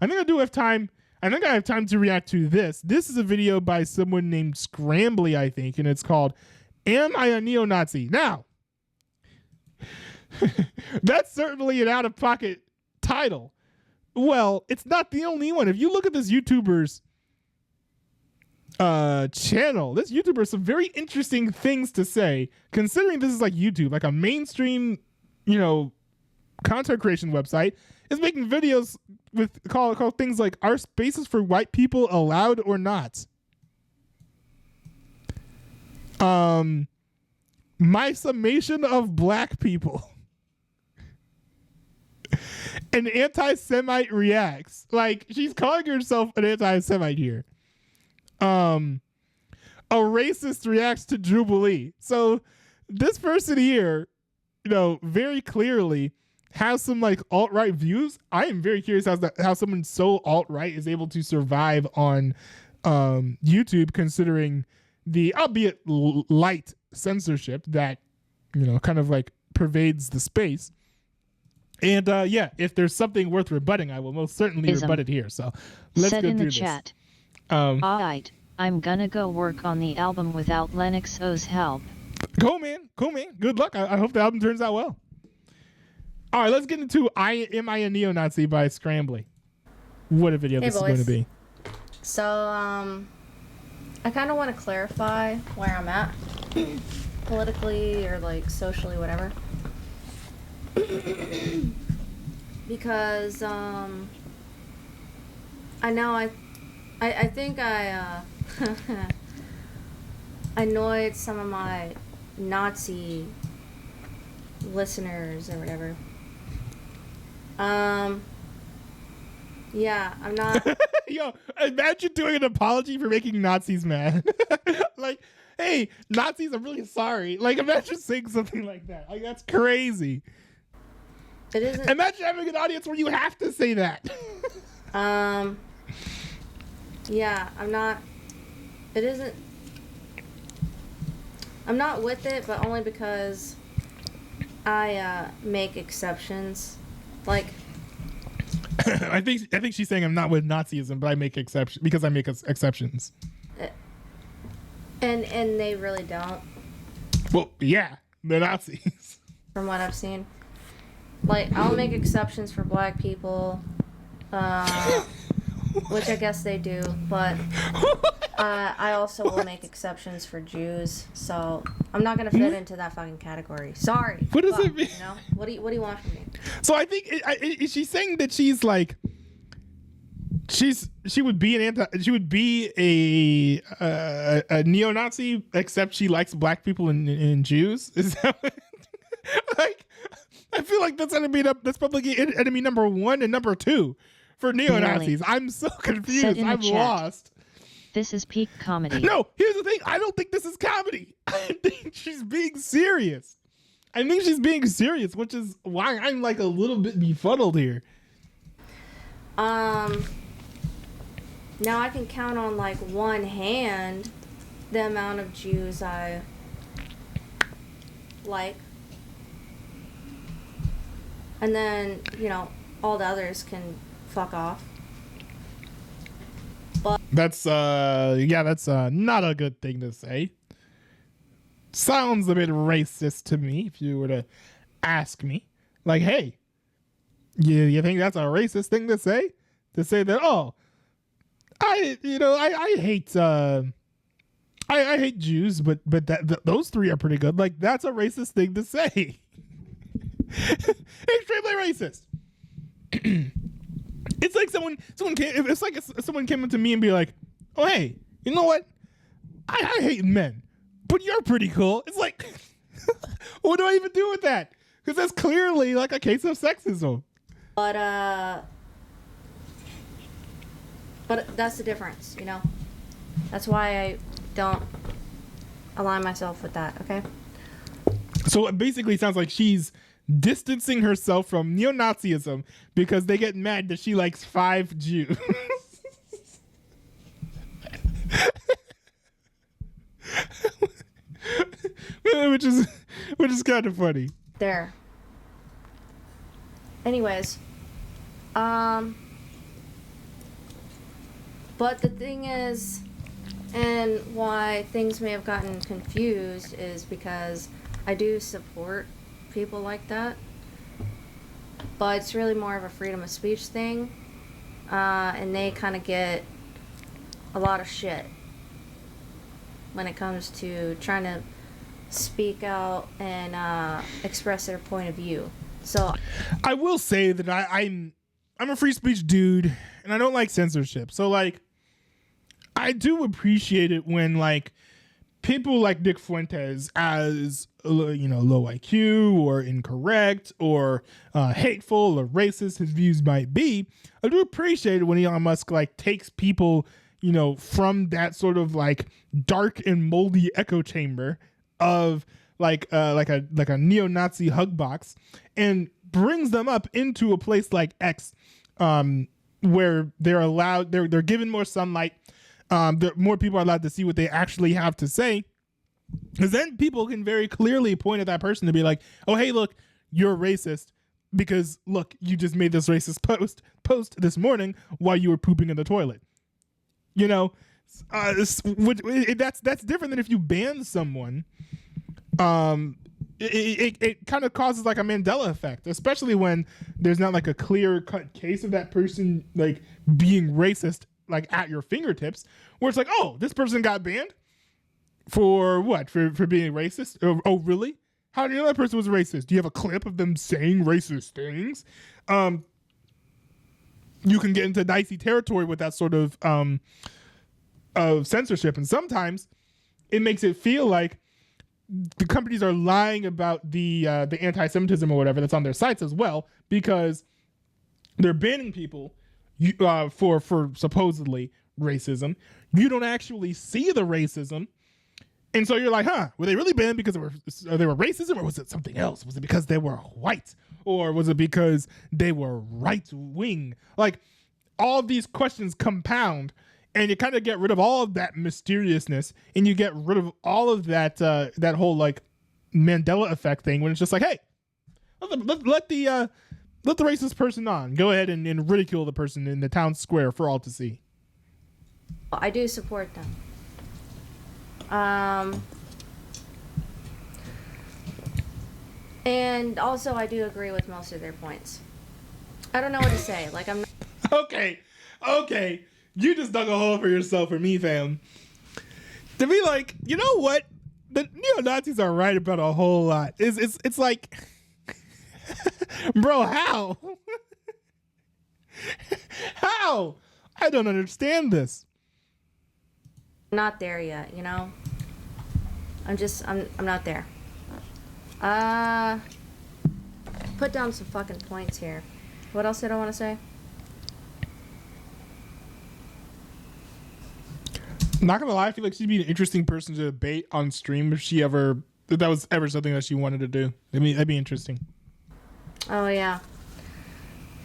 I think I do have time. I think I have time to react to this. This is a video by someone named Scrambly, I think, and it's called "Am I a Neo-Nazi?" Now, that's certainly an out-of-pocket title. Well, it's not the only one. If you look at this YouTuber's channel, this YouTuber has some very interesting things to say, considering this is like YouTube, like a mainstream, content creation website, is making videos with called things like "Are spaces for white people allowed or not?" My summation of black people. An anti-Semite reacts. Like, she's calling herself an anti-Semite here. A racist reacts to Jubilee. So this person here, very clearly has some like alt-right views. I am very curious how someone so alt-right is able to survive on YouTube, considering the albeit light censorship that kind of like pervades the space. And if there's something worth rebutting, I will most certainly rebut it here. So let's go through this. Said in the chat. Alright, I'm gonna go work on the album without Lennox O's help. Cool, man. Good luck. I hope the album turns out well. All right, let's get into Am I a Neo-Nazi by Scrambly. What a video this is going to be. So, I kind of want to clarify where I'm at politically or like socially, whatever. Because, I know I think I annoyed some of my Nazi listeners or whatever. Yeah, I'm not. Yo, imagine doing an apology for making Nazis mad. Like, hey, Nazis, I'm really sorry. Like, imagine saying something like that. Like, that's crazy. It isn't. Imagine having an audience where you have to say that. Yeah, I'm not. It isn't. I'm not with it, but only because I make exceptions. Like, I think she's saying I'm not with Nazism, but I make exceptions because I make exceptions. And they really don't. Well, yeah, they're Nazis. From what I've seen, like, I'll make exceptions for black people, which I guess they do, but I also will make exceptions for Jews. So I'm not gonna fit into that fucking category. Sorry. What does it mean? What do you want from me? So I think she's saying that she's like she would be a neo-Nazi, except she likes black people and Jews. Is that like? I feel like that's probably enemy number 1 and number 2 for neo-Nazis. I'm so confused. I'm lost. This is peak comedy. No, here's the thing. I don't think this is comedy. I think she's being serious. Which is why I'm like a little bit befuddled here. Now I can count on like one hand the amount of Jews I like. And then, all the others can fuck off. But that's not a good thing to say. Sounds a bit racist to me if you were to ask me. Like, hey, you think that's a racist thing to say? To say that, oh, I hate Jews, but those 3 are pretty good. Like, that's a racist thing to say. Extremely racist. It's like someone came. It's like if someone came up to me and be like, "Oh, hey, you know what? I hate men, but you're pretty cool." It's like, what do I even do with that? Because that's clearly like a case of sexism. But that's the difference, That's why I don't align myself with that. Okay. So it basically sounds like she's distancing herself from neo-Nazism because they get mad that she likes 5 Jews. which is kind of funny. There. Anyways, But the thing is, and why things may have gotten confused is because I do support people like that, but it's really more of a freedom of speech thing, and they kind of get a lot of shit when it comes to trying to speak out and express their point of view. So I will say that I'm a free speech dude, and I don't like censorship. So like, I do appreciate it when like people like Nick Fuentes, as you know, low IQ or incorrect or hateful or racist his views might be. I do appreciate it when Elon Musk like takes people, you know, from that sort of like dark and moldy echo chamber of like a neo-Nazi hug box and brings them up into a place like X, where they're allowed, they're given more sunlight. More people are allowed to see what they actually have to say, because then people can very clearly point at that person to be like, oh, hey, look, you're racist because look, you just made this racist post this morning while you were pooping in the toilet. You know, that's different than if you ban someone. It kind of causes like a Mandela effect, especially when there's not like a clear cut case of that person like being racist like at your fingertips, where it's like, oh, this person got banned for what? For being racist? Oh, really? How do you know that person was racist? Do you have a clip of them saying racist things? You can get into dicey territory with that sort of censorship, and sometimes it makes it feel like the companies are lying about the anti-Semitism or whatever that's on their sites as well, because they're banning people for supposedly racism. You don't actually see the racism, and so you're like, huh, were they really banned because they were racism, or was it something else? Was it because they were white, or was it because they were right wing? Like, all of these questions compound, and you kind of get rid of all of that mysteriousness, and you get rid of all of that that whole like Mandela effect thing, when it's just like, hey, let the racist person on. Go ahead and ridicule the person in the town square for all to see. I do support them. And also I do agree with most of their points. I don't know what to say. Like, I'm not... Okay. You just dug a hole for yourself for me, fam. To be like, you know what? The neo-Nazis are right about a whole lot. It's like, bro, how? How? I don't understand this. I'm not there yet, you know? I'm not there. Put down some fucking points here. What else did I want to say? Not gonna lie, I feel like she'd be an interesting person to debate on stream if that was ever something that she wanted to do. I mean, that'd be interesting. Oh, yeah.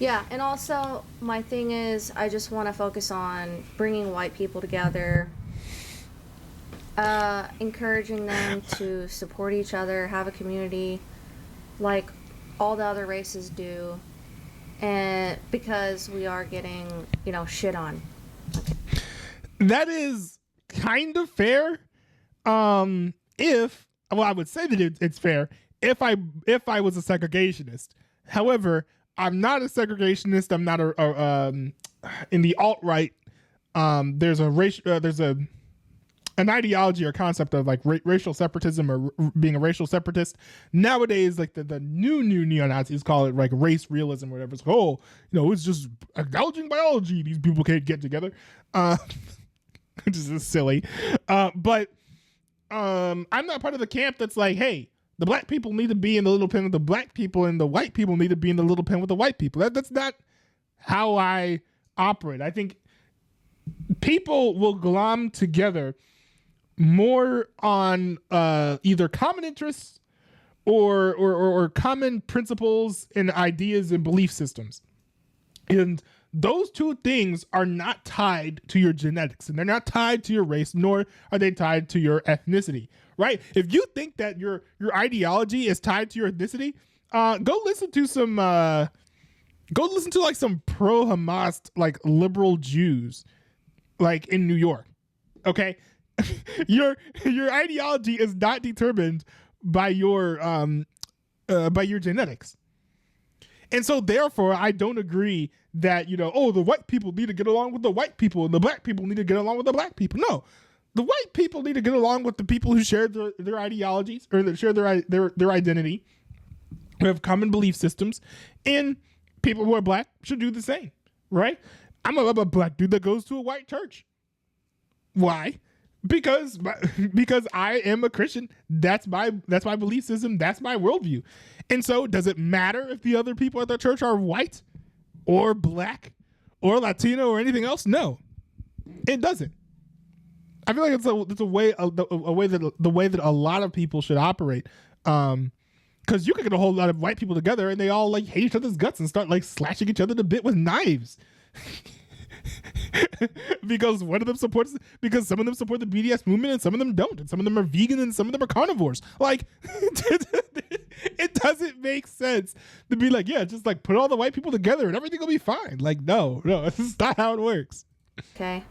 Yeah, and also, my thing is, I just want to focus on bringing white people together, encouraging them to support each other, have a community like all the other races do, and because we are getting, you know, shit on. Okay. That is kind of fair. I would say that it's fair if I was a segregationist. However, I'm not a segregationist. I'm not in the alt-right. There's an ideology or concept of like racial separatism or being a racial separatist. Nowadays, like the new neo-Nazis call it like race realism or whatever. It's like, oh, you know, it's just acknowledging biology. These people can't get together. Which is silly. But I'm not part of the camp that's like, hey, the black people need to be in the little pen with the black people and the white people need to be in the little pen with the white people. That's not how I operate. I think people will glom together more on either common interests or common principles and ideas and belief systems. And those two things are not tied to your genetics, and they're not tied to your race, nor are they tied to your ethnicity, right? If you think that your ideology is tied to your ethnicity, go listen to some like some pro-Hamas like liberal Jews. like in New York. Okay, your ideology is not determined by your genetics, and so therefore I don't agree that the white people need to get along with the white people and the black people need to get along with the black people. No, the white people need to get along with the people who share their ideologies or that share their identity, who have common belief systems, and people who are black should do the same, right? I'm a black dude that goes to a white church. Why? Because I am a Christian. That's my belief system. That's my worldview. And so, does it matter if the other people at the church are white or black or Latino or anything else? No, it doesn't. I feel like it's a way that a lot of people should operate. Because you could get a whole lot of white people together and they all like hate each other's guts and start like slashing each other to bit with knives. because some of them support the BDS movement and some of them don't, and some of them are vegan and some of them are carnivores. Like, it doesn't make sense to be like, yeah, just like put all the white people together and everything will be fine. Like, no, this is not how it works. Okay,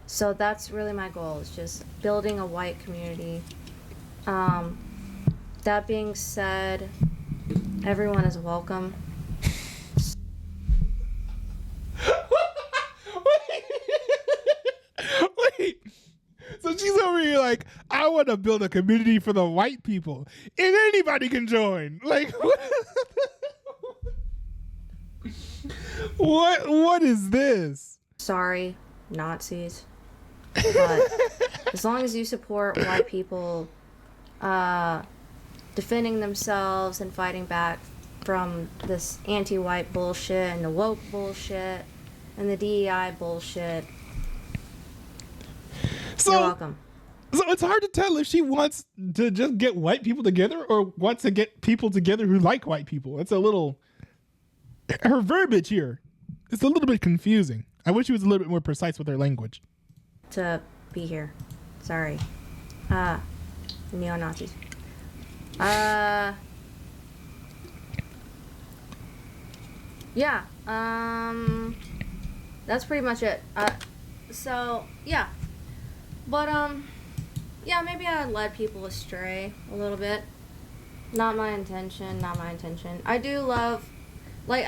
so that's really my goal, is just building a white community. That being said, everyone is welcome. Wait. So she's over here like, I want to build a community for the white people, and anybody can join. Like, what is this? Sorry, Nazis. But as long as you support white people defending themselves and fighting back from this anti-white bullshit and the woke bullshit and the DEI bullshit, you're welcome. So it's hard to tell if she wants to just get white people together or wants to get people together who like white people. It's a little... Her verbiage here, it's a little bit confusing. I wish she was a little bit more precise with her language. To be here. Sorry. Neo-Nazis. Yeah. That's pretty much it. So, yeah. But, yeah, maybe I led people astray a little bit. Not my intention. I do love, like,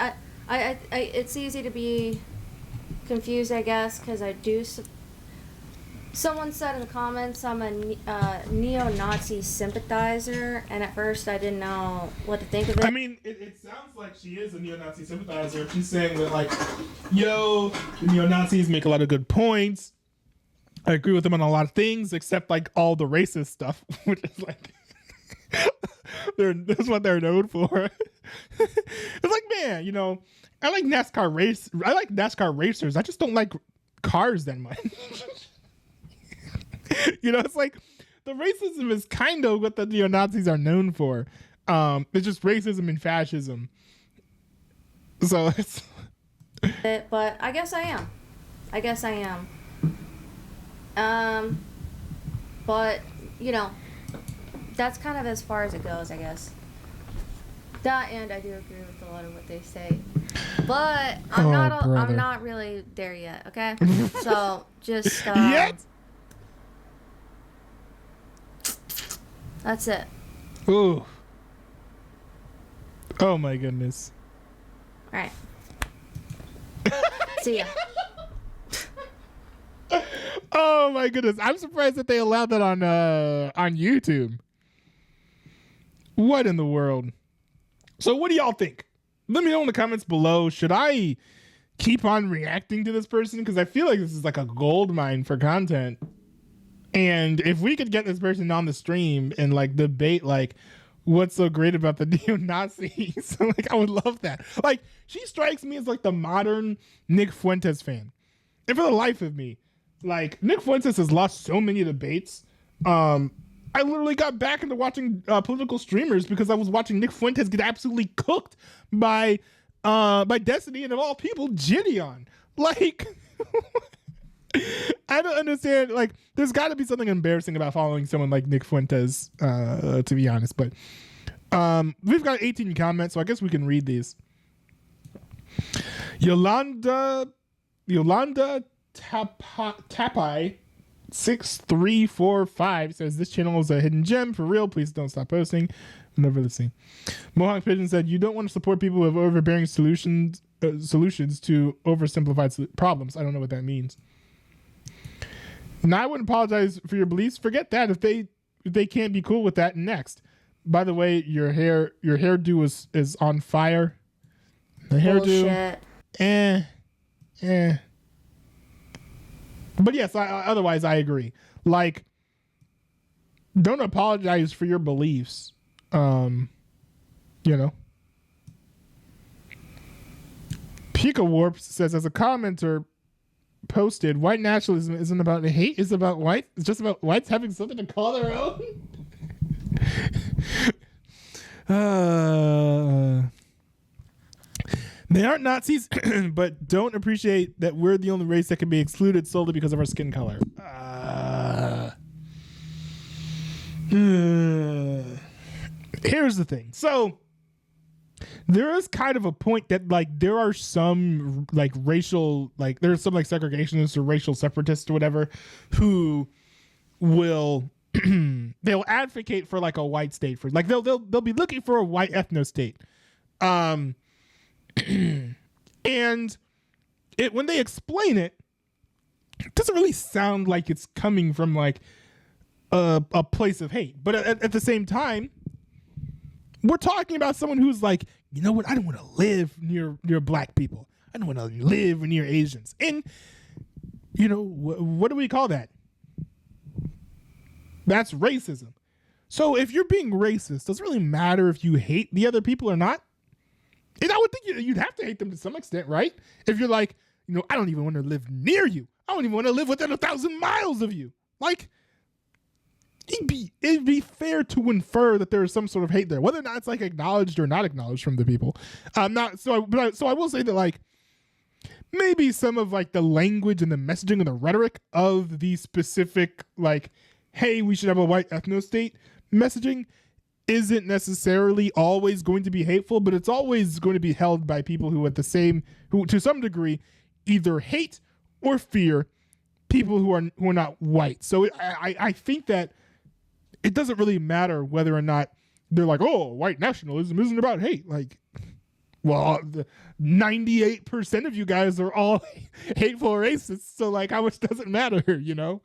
I it's easy to be confused, I guess, because I do, someone said in the comments I'm a neo-Nazi sympathizer, and at first I didn't know what to think of it. I mean, it sounds like she is a neo-Nazi sympathizer. She's saying that, like, yo, the neo-Nazis make a lot of good points. I agree with them on a lot of things, except, like, all the racist stuff, which is, like, that's what they're known for. It's like, man, I like NASCAR racers. I just don't like cars that much. It's like the racism is kind of what the neo-Nazis are known for. It's just racism and fascism. So it's... But I guess I am. But, that's kind of as far as it goes, I guess. That, and I do agree with a lot of what they say. But I'm not really there yet, okay? So, just... Yet? That's it. Ooh. Oh my goodness. All right. See ya. Oh my goodness. I'm surprised that they allowed that on YouTube. What in the world? So what do y'all think? Let me know in the comments below. Should I keep on reacting to this person? Because I feel like this is like a gold mine for content. And if we could get this person on the stream and like debate like what's so great about the neo-Nazis, like I would love that. Like she strikes me as like the modern Nick Fuentes fan. And for the life of me, like Nick Fuentes has lost so many debates. I literally got back into watching political streamers because I was watching Nick Fuentes get absolutely cooked by Destiny and of all people, Gideon. Like I don't understand. Like, there's got to be something embarrassing about following someone like Nick Fuentes, to be honest. But we've got 18 comments, so I guess we can read these. Yolanda Tapai 6345 says this channel is a hidden gem for real. Please don't stop posting. I'm never listening. Mohawk Pigeon said you don't want to support people with overbearing solutions to oversimplified problems. I don't know what that means. Now I wouldn't apologize for your beliefs. Forget that. If they can't be cool with that, next. By the way, your hairdo is on fire. The hairdo. Bullshit. But yes, otherwise I agree. Like, don't apologize for your beliefs. You know. Pika Warps says, as a commenter posted, white nationalism isn't about hate, it's about white. It's just about whites having something to call their own. They aren't Nazis, but don't appreciate that we're the only race that can be excluded solely because of our skin color. Here's the thing. So there is kind of a point that like there are some like racial, like there's some like segregationists or racial separatists or whatever who will they'll advocate for like a white state, for like they'll be looking for a white ethno state. And when they explain it, it doesn't really sound like it's coming from like a place of hate. But at the same time, we're talking about someone who's like, you know what? I don't want to live near black people. I don't want to live near Asians. And, you know, what do we call that? That's racism. So if you're being racist, does it really matter if you hate the other people or not? And I would think you'd have to hate them to some extent, right? If you're like, you know, I don't even want to live near you. I don't even want to live within 1,000 miles of you. Like, it'd be fair to infer that there is some sort of hate there, whether or not it's like acknowledged or not acknowledged from the people. So I will say that like maybe some of like the language and the messaging and the rhetoric of the specific like, hey, we should have a white ethno state messaging isn't necessarily always going to be hateful, but it's always going to be held by people who to some degree either hate or fear people who are not white. So I think that it doesn't really matter whether or not they're like, oh, white nationalism isn't about hate. Like, well, 98% of you guys are all hateful or racist. So like, how much does it matter, you know?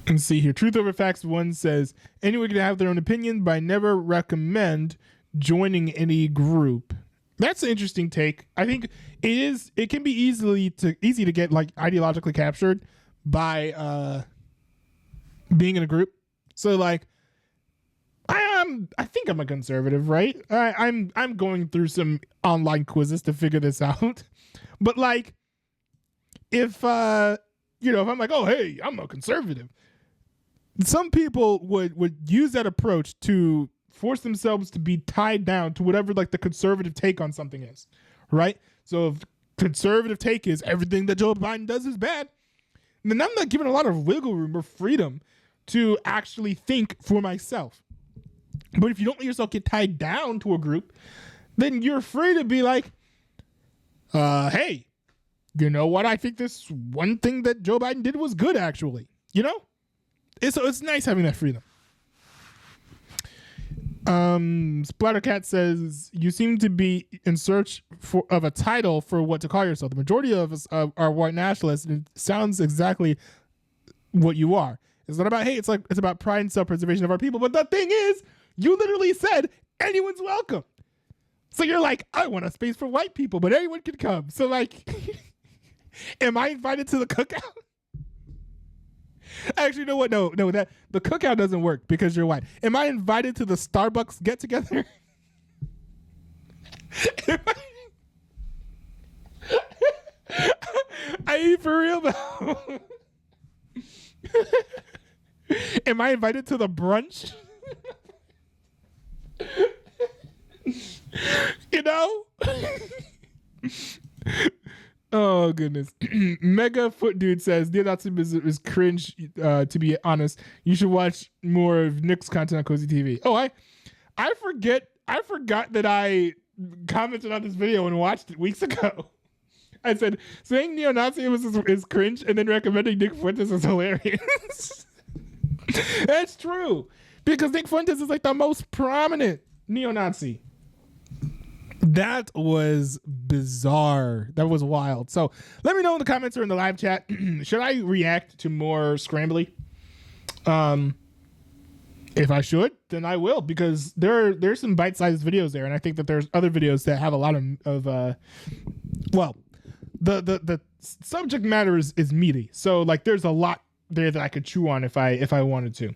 Let's see here. Truth Over Facts 1 says, anyone can have their own opinion, but I never recommend joining any group. That's an interesting take. I think it can be easy to get like ideologically captured by being in a group. So like I think I'm a conservative, right? I'm going through some online quizzes to figure this out. But like if if I'm like, oh hey, I'm a conservative, some people would use that approach to force themselves to be tied down to whatever like the conservative take on something is, right? So if conservative take is everything that Joe Biden does is bad, then I'm not given a lot of wiggle room or freedom to actually think for myself. But if you don't let yourself get tied down to a group, then you're free to be like, hey, you know what? I think this one thing that Joe Biden did was good, actually. You know? It's nice having that freedom. Splattercat says, you seem to be in search of a title for what to call yourself. The majority of us are white nationalists, and it sounds exactly what you are. It's not about hate. It's about pride and self-preservation of our people. But the thing is, you literally said anyone's welcome. So you're like, I want a space for white people, but anyone can come. So like, am I invited to the cookout? Actually, no, what? No, that the cookout doesn't work because you're white. Am I invited to the Starbucks get together? I eat for real though. Am I invited to the brunch? You know? Oh goodness. Mega Foot Dude says neo-Nazism is cringe, to be honest. You should watch more of Nick's content on Cozy TV. Oh, I forgot that I commented on this video and watched it weeks ago. I said, saying neo-Nazi is cringe and then recommending Nick Fuentes is hilarious. That's true. Because Nick Fuentes is like the most prominent neo-Nazi. That was bizarre. That was wild. So let me know in the comments or in the live chat. Should I react to more Scrambly? If I should, then I will, because there's some bite-sized videos there, and I think that there's other videos that have a lot of well, the subject matter is meaty. So like there's a lot there that I could chew on if I wanted to.